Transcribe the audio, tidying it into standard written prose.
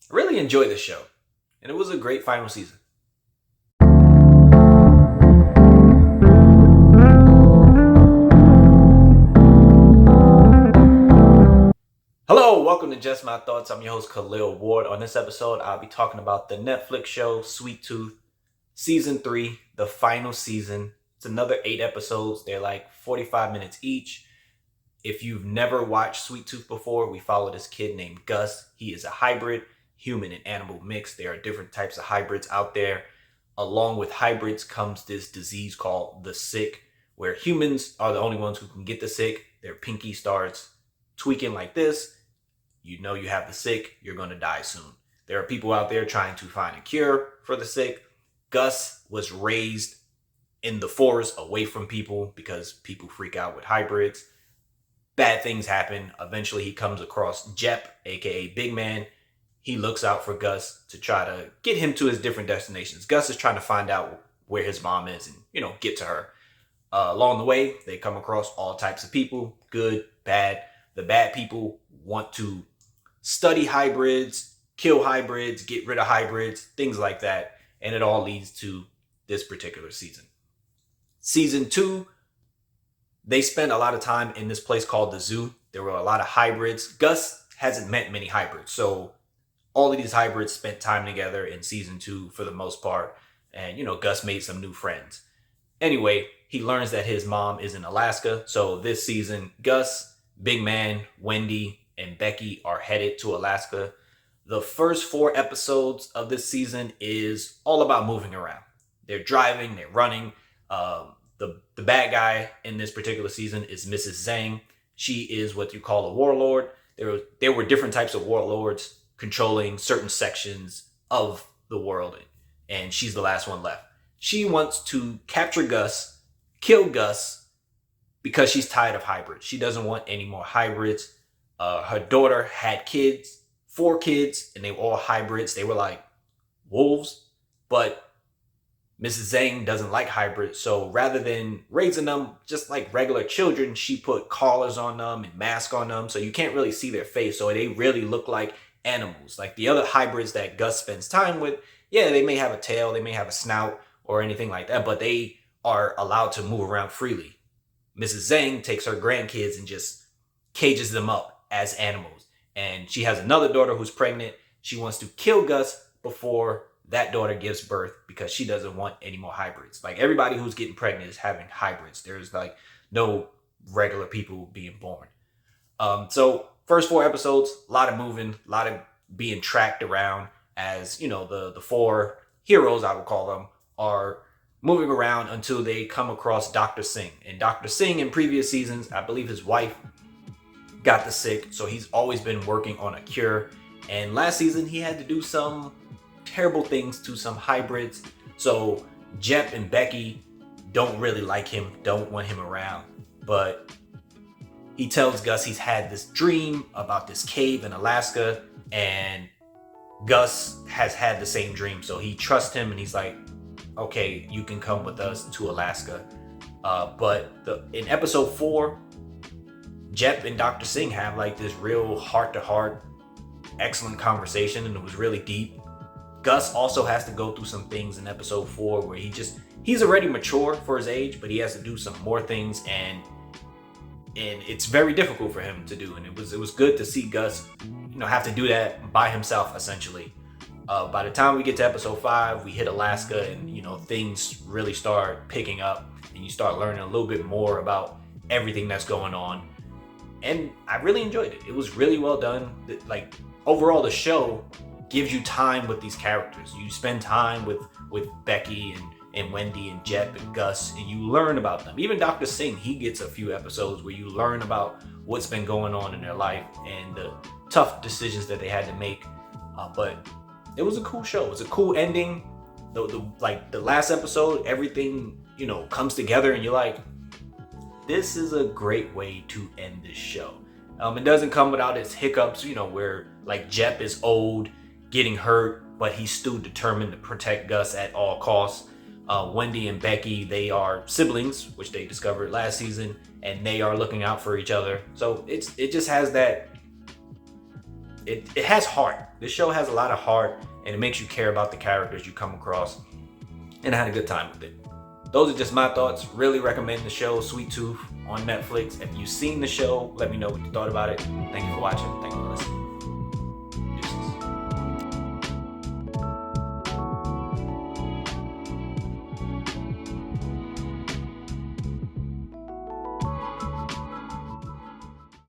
I really enjoyed the show, and it was a great final season. Hello, welcome to Just My Thoughts. I'm your host, Khaleel Ward. On this episode, I'll be talking about the Netflix show Sweet Tooth, Season 3, the final season. It's another 8 episodes. They're like 45 minutes each. If you've never watched Sweet Tooth before, we follow this kid named Gus. He is a hybrid, human and animal mix. There are different types of hybrids out there. Along with hybrids comes this disease called the sick, where humans are the only ones who can get the sick. Their pinky starts tweaking like this. You know you have the sick, you're going to die soon. There are people out there trying to find a cure for the sick. Gus was raised in the forest away from people because people freak out with hybrids. Bad things happen. Eventually he comes across Jepp, aka Big Man. He looks out for Gus to try to get him to his different destinations. Gus is trying to find out where his mom is and, get to her. Along the way, they come across all types of people, good, bad. The bad people want to study hybrids, kill hybrids, get rid of hybrids, things like that. And it all leads to this particular season. Season 2, they spent a lot of time in this place called the zoo. There were a lot of hybrids. Gus hasn't met many hybrids. So all of these hybrids spent time together in season 2 for the most part. And, Gus made some new friends. Anyway, he learns that his mom is in Alaska. So this season, Gus, Big Man, Wendy, and Becky are headed to Alaska. The first 4 episodes of this season is all about moving around. They're driving, they're running. The bad guy in this particular season is Mrs. Zhang. She is what you call a warlord. There were different types of warlords controlling certain sections of the world, and she's the last one left. She wants to capture Gus, kill Gus, because she's tired of hybrids. She doesn't want any more hybrids. Her daughter had kids, 4 kids, and they were all hybrids. They were like wolves, but Mrs. Zhang doesn't like hybrids. So rather than raising them just like regular children, she put collars on them and masks on them. So you can't really see their face. So they really look like animals. Like the other hybrids that Gus spends time with, yeah, they may have a tail, they may have a snout or anything like that, but they are allowed to move around freely. Mrs. Zhang takes her grandkids and just cages them up as animals. And she has another daughter who's pregnant. She wants to kill Gus before that daughter gives birth because she doesn't want any more hybrids. Like everybody who's getting pregnant is having hybrids. There's like no regular people being born. So first 4 episodes, a lot of moving, a lot of being tracked around as, the 4 heroes, I would call them, are moving around until they come across Dr. Singh. And Dr. Singh in previous seasons, I believe his wife got the sick, so he's always been working on a cure. And last season, he had to do some terrible things to some hybrids. So Jepp and Becky don't really like him, don't want him around. But he tells Gus he's had this dream about this cave in Alaska, and Gus has had the same dream. So he trusts him, and he's like, okay, you can come with us to Alaska. But in episode 4, Jepp and Dr. Singh have like this real heart-to-heart, excellent conversation, and it was really deep. Gus also has to go through some things in episode 4 where he's already mature for his age, but he has to do some more things, and it's very difficult for him to do. And it was good to see Gus, have to do that by himself essentially. By the time we get to episode 5, we hit Alaska, and things really start picking up, and you start learning a little bit more about everything that's going on. And I really enjoyed it. It was really well done. Like overall, the show gives you time with these characters. You spend time with Becky and Wendy and Jepp and Gus, and you learn about them. Even Dr. Singh, he gets a few episodes where you learn about what's been going on in their life and the tough decisions that they had to make. But it was a cool show. It was a cool ending. The last episode, everything comes together, and you're like, this is a great way to end this show. It doesn't come without its hiccups, where like Jepp is old, getting hurt, but he's still determined to protect Gus at all costs. Wendy and Becky, they are siblings, which they discovered last season, and they are looking out for each other. So it just has that it has heart. This show has a lot of heart, and it makes you care about the characters you come across. And I had a good time with it. Those are just my thoughts. Really recommend the show Sweet Tooth on Netflix. If you've seen the show, let me know what you thought about it. Thank you for watching.